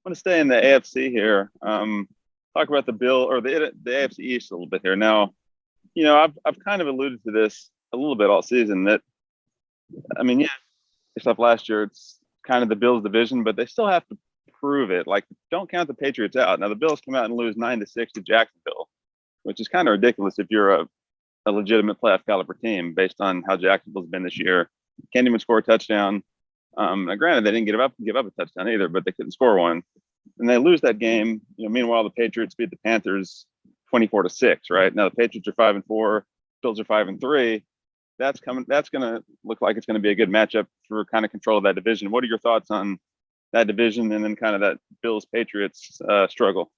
want to stay in the AFC here. Talk about the Bill or the AFC East a little bit here. Now, I've kind of alluded to this a little bit all season. That yeah, based off last year, it's kind of the Bills' division, but they still have to prove it. Like, don't count the Patriots out. Now, the Bills come out and lose 9-6 to Jacksonville, which is kind of ridiculous if you're a legitimate playoff caliber team based on how Jacksonville's been this year. Can't even score a touchdown. Now, granted, they didn't give up a touchdown either, but they couldn't score one, and they lose that game. Meanwhile, the Patriots beat the Panthers 24-6. Right now, the Patriots are 5-4, Bills are 5-3. That's coming. That's going to look like it's going to be a good matchup for kind of control of that division. What are your thoughts on that division and then kind of that Bills Patriots struggle?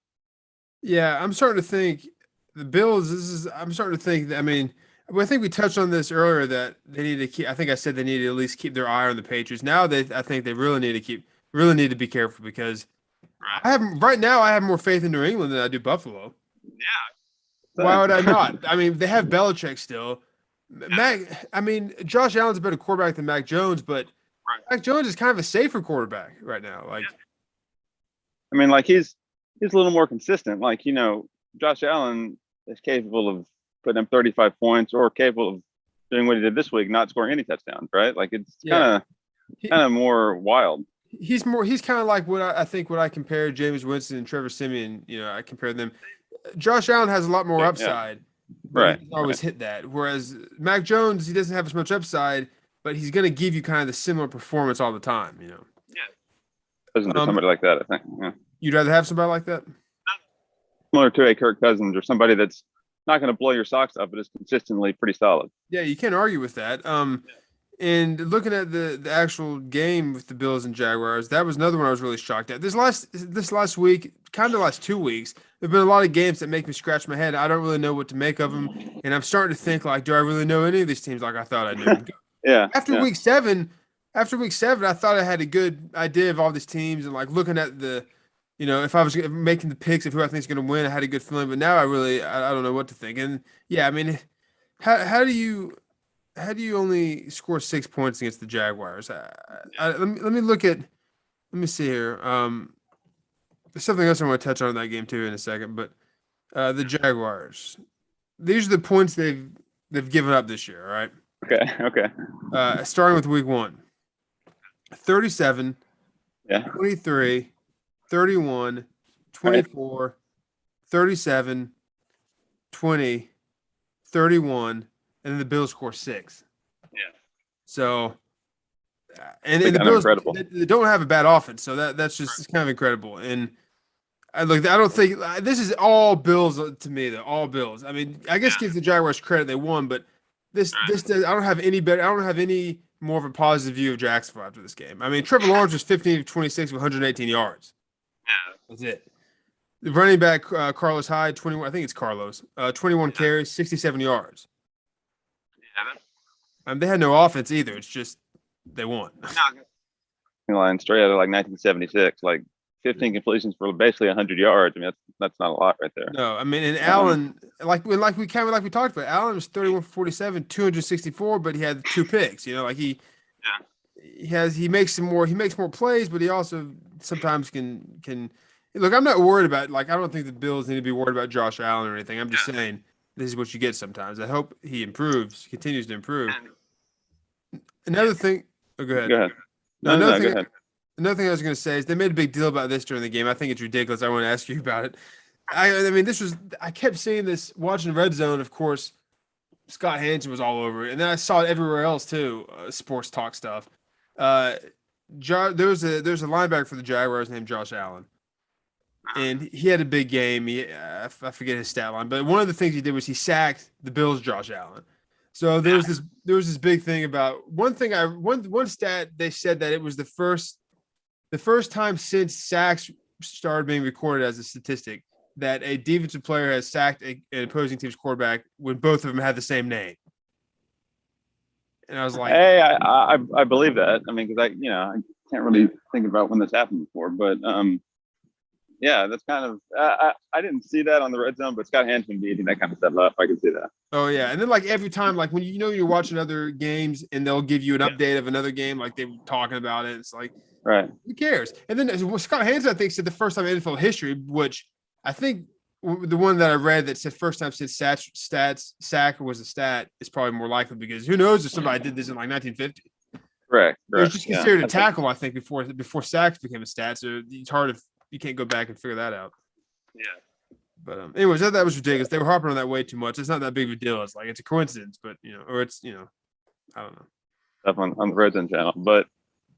Yeah, I'm starting to think the Bills. I'm starting to think that. I think we touched on this earlier that they need to keep. I think I said they need to at least keep their eye on the Patriots. Now I think they really need to be careful because right now I have more faith in New England than I do Buffalo. Yeah. Why would I not? They have Belichick still. Josh Allen's a better quarterback than Mac Jones, but Mac Jones is kind of a safer quarterback right now. He's a little more consistent. Josh Allen is capable of putting up 35 points or capable of doing what he did this week, not scoring any touchdowns, right? It's kind of more wild. He's kind of like what I compare Jameis Winston and Trevor Siemian. I compare them. Josh Allen has a lot more upside. But he's always hit that. Whereas Mac Jones, he doesn't have as much upside, but he's going to give you kind of the similar performance all the time, Yeah. Doesn't do somebody like that, I think. Yeah. You'd rather have somebody like that? Similar to a Kirk Cousins or somebody that's not going to blow your socks up, but is consistently pretty solid. Yeah, you can't argue with that. And looking at the actual game with the Bills and Jaguars, that was another one I was really shocked at. This last week, kind of last 2 weeks, there've been a lot of games that make me scratch my head. I don't really know what to make of them, and I'm starting to think do I really know any of these teams like I thought I knew? Yeah. After week seven, I thought I had a good idea of all these teams and looking at the, if I was making the picks of who I think is going to win, I had a good feeling. But now I don't know what to think. And yeah, how do you only score 6 points against the Jaguars? Let me see here. There's something else I want to touch on in that game too in a second, but the Jaguars. These are the points they've given up this year, all right? Okay. Starting with week 1. 37, 23, 31, 24, 37, 20, 31, and then the Bills score 6. Yeah. So, and the Bills they don't have a bad offense, so that's just it's kind of incredible. And I don't think this is all Bills to me. Though all Bills. I guess give the Jaguars credit they won, but this I don't have any better. I don't have any more of a positive view of Jacksonville after this game. Trevor Lawrence was 15 of 26 with 118 yards. Yeah, that's it. The running back Carlos Hyde, 21. I think it's Carlos. 21 carries, 67 yards. Yeah. They had no offense either. It's just they won. Line straight out of 1976, 15 completions for basically 100 yards. That's not a lot right there. No, and Allen, like we talked about, Allen was 31 for 47, 264, but he had 2 picks. He makes more plays, but he also sometimes can look. I'm not worried about I don't think the Bills need to be worried about Josh Allen or anything. I'm just saying this is what you get sometimes. I hope he continues to improve. Another thing. Oh, go ahead. Go ahead. No, go ahead. Another thing I was going to say is they made a big deal about this during the game. I think it's ridiculous. I want to ask you about it. I kept seeing this watching Red Zone. Of course, Scott Hansen was all over it, and then I saw it everywhere else too. Sports talk stuff. There's a linebacker for the Jaguars named Josh Allen, and he had a big game. I forget his stat line, but one of the things he did was he sacked the Bills' Josh Allen. So there was this big thing about one stat. They said that it was the first time since sacks started being recorded as a statistic that a defensive player has sacked an opposing team's quarterback when both of them had the same name. And I was like, "Hey, I believe that. Because I can't really think about when this happened before, but Yeah, that's kind of I didn't see that on the red zone, but Scott Hanson beating that kind of stuff up. I can see that. Oh yeah, and then like every time, like when you're watching other games and they'll give you an Yeah. update of another game, like they were talking about it. It's like Right. who cares? And then Scott Hansen, I think, said the first time in NFL history, which I think the one that I read that said first time since sack was a stat is probably more likely because who knows if somebody did this in like 1950. Correct. It was Correct. just Yeah. considered a tackle, I think, before sacks became a stat. So it's hard if you can't go back and figure that out. Yeah. But anyways, that was ridiculous. They were harping on that way too much. It's not that big of a deal. It's like it's a coincidence, but or it's I don't know. Stuff on the red zone channel, but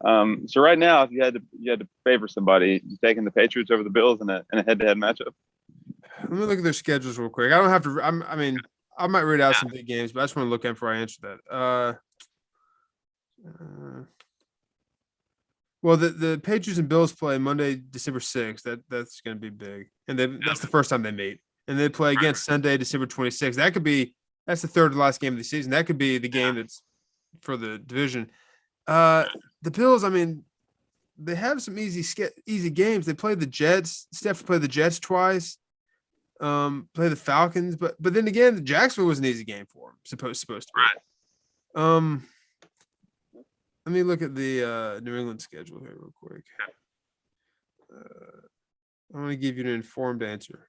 so right now, if you had to favor somebody, you taking the Patriots over the Bills in a head-to-head matchup. Let me look at their schedules real quick. I don't have to. I mean, I might read out some big games, but I just want to look at before I answer that. Well, the Patriots and Bills play Monday, December 6th. That's going to be big, and that's the first time they meet. And they play again Sunday, December 26th. That's the third to last game of the season. That could be the game that's for the division. The Bills, I mean, they have some easy games. They play the Jets. Steph played the Jets twice. Play the Falcons, but then again, the Jacksonville was an easy game for them. Supposed to be. Right. Let me look at the New England schedule here real quick. I want to give you an informed answer.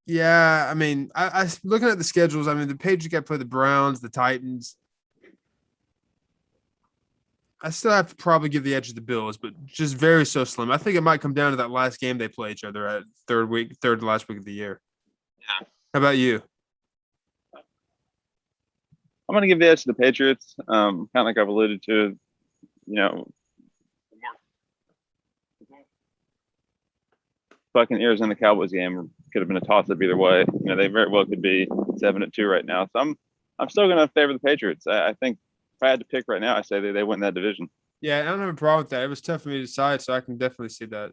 Yeah, I mean, I looking at the schedules. I mean, the Patriots got to play the Browns, the Titans. I still have to probably give the edge to the Bills, but just very so slim. I think it might come down to that last game they play each other at third to last week of the year. Yeah. How about you? I'm going to give the edge to the Patriots. Kind of like I've alluded to, Buccaneers and the Cowboys game could have been a toss-up either way. They very well could be 7-2 right now. So I'm still going to favor the Patriots. I think if I had to pick right now, I say they win that division. Yeah, I don't have a problem with that. It was tough for me to decide, so I can definitely see that.